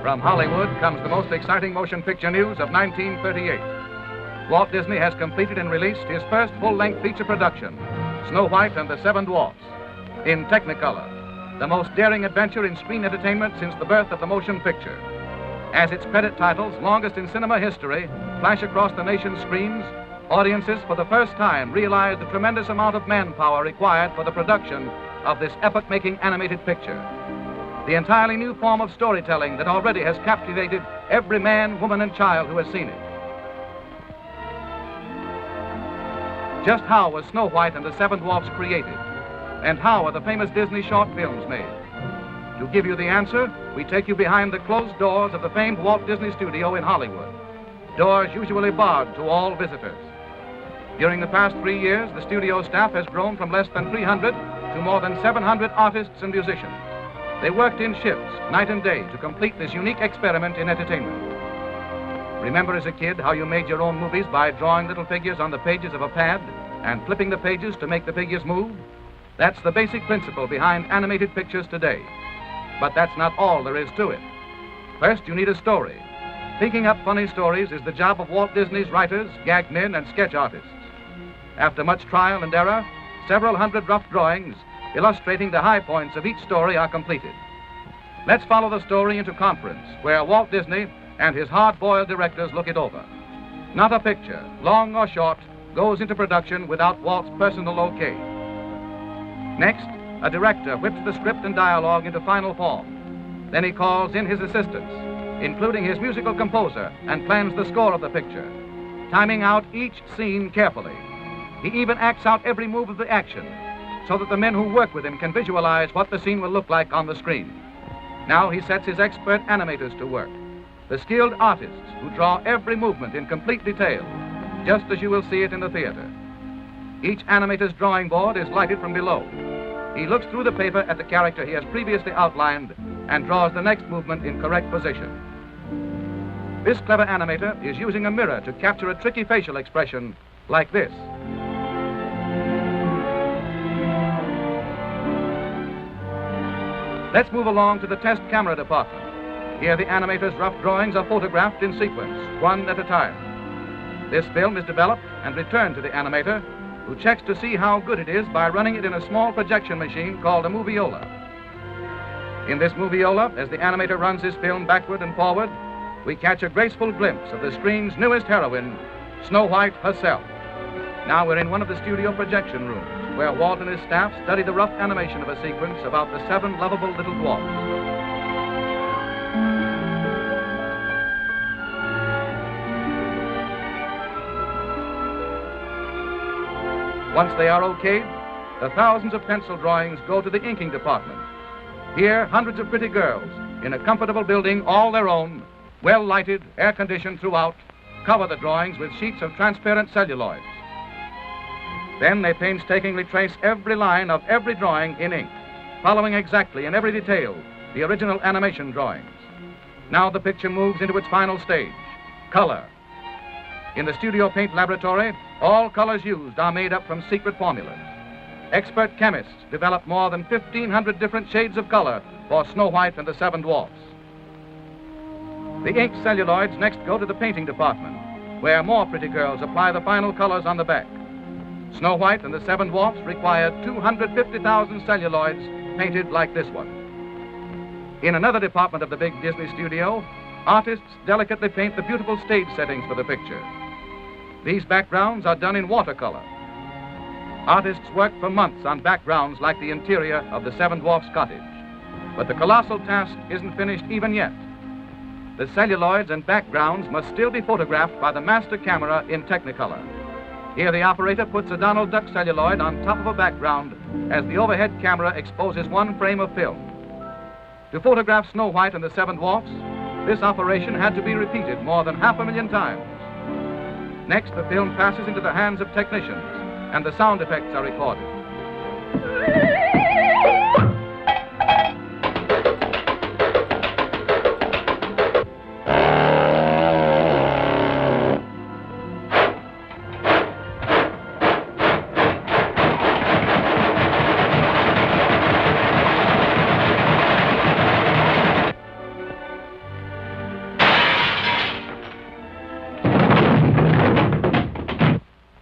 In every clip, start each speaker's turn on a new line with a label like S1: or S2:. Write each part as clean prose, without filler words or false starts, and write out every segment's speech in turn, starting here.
S1: From Hollywood comes the most exciting motion picture news of 1938. Walt Disney has completed and released his first full-length feature production, Snow White and the Seven Dwarfs, in Technicolor, the most daring adventure in screen entertainment since the birth of the motion picture. As its credit titles, longest in cinema history, flash across the nation's screens, audiences for the first time realize the tremendous amount of manpower required for the production of this epoch-making animated picture. The entirely new form of storytelling that already has captivated every man, woman, and child who has seen it. Just how was Snow White and the Seven Dwarfs created? And how are the famous Disney short films made? To give you the answer, we take you behind the closed doors of the famed Walt Disney Studio in Hollywood. Doors usually barred to all visitors. During the past 3 years, the studio staff has grown from less than 300 to more than 700 artists and musicians. They worked in shifts, night and day, to complete this unique experiment in entertainment. Remember as a kid how you made your own movies by drawing little figures on the pages of a pad and flipping the pages to make the figures move? That's the basic principle behind animated pictures today. But that's not all there is to it. First, you need a story. Thinking up funny stories is the job of Walt Disney's writers, gag men, and sketch artists. After much trial and error, several hundred rough drawings illustrating the high points of each story are completed. Let's follow the story into conference, where Walt Disney and his hard-boiled directors look it over. Not a picture, long or short, goes into production without Walt's personal okay. Next, a director whips the script and dialogue into final form. Then he calls in his assistants, including his musical composer, and plans the score of the picture, timing out each scene carefully. He even acts out every move of the action, so that the men who work with him can visualize what the scene will look like on the screen. Now he sets his expert animators to work, the skilled artists who draw every movement in complete detail, just as you will see it in the theater. Each animator's drawing board is lighted from below. He looks through the paper at the character he has previously outlined and draws the next movement in correct position. This clever animator is using a mirror to capture a tricky facial expression like this. Let's move along to the test camera department. Here the animator's rough drawings are photographed in sequence, one at a time. This film is developed and returned to the animator, who checks to see how good it is by running it in a small projection machine called a moviola. In this moviola, as the animator runs his film backward and forward, we catch a graceful glimpse of the screen's newest heroine, Snow White herself. Now we're in one of the studio projection rooms, where Walt and his staff study the rough animation of a sequence about the 7 lovable little dwarfs. Once they are okayed, the thousands of pencil drawings go to the inking department. Here, hundreds of pretty girls, in a comfortable building all their own, well lighted, air-conditioned throughout, cover the drawings with sheets of transparent celluloids. Then they painstakingly trace every line of every drawing in ink, following exactly in every detail the original animation drawings. Now the picture moves into its final stage, color. In the studio paint laboratory, all colors used are made up from secret formulas. Expert chemists develop more than 1,500 different shades of color for Snow White and the Seven Dwarfs. The inked celluloids next go to the painting department, where more pretty girls apply the final colors on the back. Snow White and the Seven Dwarfs required 250,000 celluloids painted like this one. In another department of the big Disney studio, artists delicately paint the beautiful stage settings for the picture. These backgrounds are done in watercolor. Artists work for months on backgrounds like the interior of the Seven Dwarfs cottage. But the colossal task isn't finished even yet. The celluloids and backgrounds must still be photographed by the master camera in Technicolor. Here the operator puts a Donald Duck celluloid on top of a background as the overhead camera exposes one frame of film. To photograph Snow White and the Seven Dwarfs, this operation had to be repeated more than 500,000 times. Next, the film passes into the hands of technicians, and the sound effects are recorded.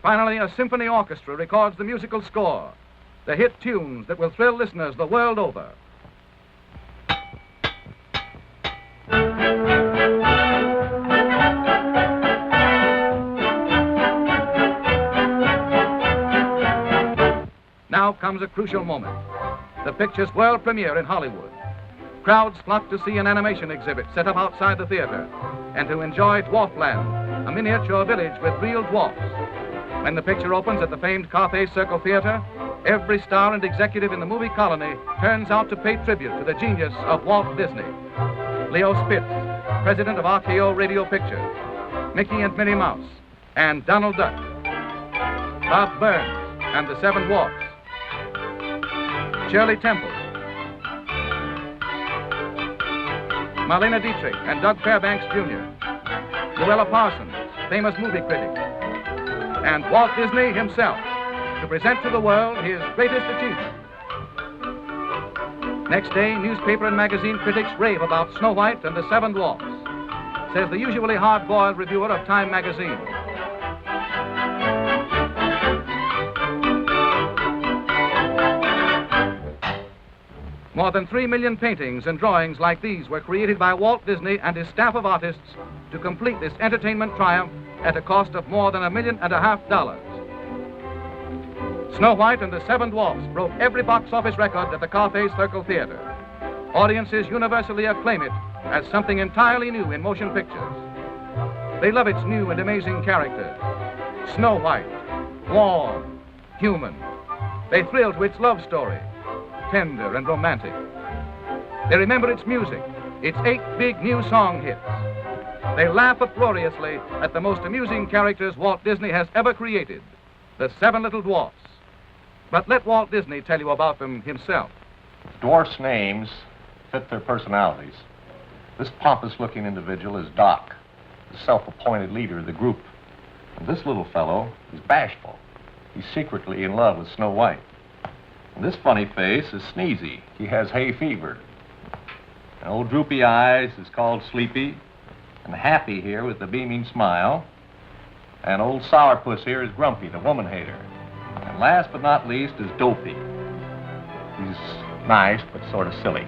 S1: Finally, a symphony orchestra records the musical score, the hit tunes that will thrill listeners the world over. Now comes a crucial moment, the picture's world premiere in Hollywood. Crowds flock to see an animation exhibit set up outside the theater and to enjoy Dwarfland, a miniature village with real dwarfs. When the picture opens at the famed Carthay Circle Theater, every star and executive in the movie colony turns out to pay tribute to the genius of Walt Disney. Leo Spitz, president of RKO Radio Pictures, Mickey and Minnie Mouse, and Donald Duck, Bob Burns and the Seven Dwarfs, Shirley Temple, Marlena Dietrich and Doug Fairbanks Jr., Luella Parsons, famous movie critic, and Walt Disney himself to present to the world his greatest achievement. Next day, newspaper and magazine critics rave about Snow White and the Seven Dwarfs, says the usually hard-boiled reviewer of Time magazine. More than 3 million paintings and drawings like these were created by Walt Disney and his staff of artists to complete this entertainment triumph at a cost of more than $1.5 million. Snow White and the Seven Dwarfs broke every box office record at the Carthay Circle Theater. Audiences universally acclaim it as something entirely new in motion pictures. They love its new and amazing characters. Snow White, warm, human. They thrill to its love story, tender and romantic. They remember its music, its 8 big new song hits. They laugh uproariously at the most amusing characters Walt Disney has ever created, the Seven Little Dwarfs. But let Walt Disney tell you about them himself.
S2: Dwarfs' names fit their personalities. This pompous-looking individual is Doc, the self-appointed leader of the group. And this little fellow is bashful. He's secretly in love with Snow White. And this funny face is Sneezy. He has hay fever. And old Droopy Eyes is called Sleepy. And Happy here with the beaming smile. And old Sourpuss here is Grumpy, the woman hater. And last but not least is Dopey. He's nice, but sort of silly.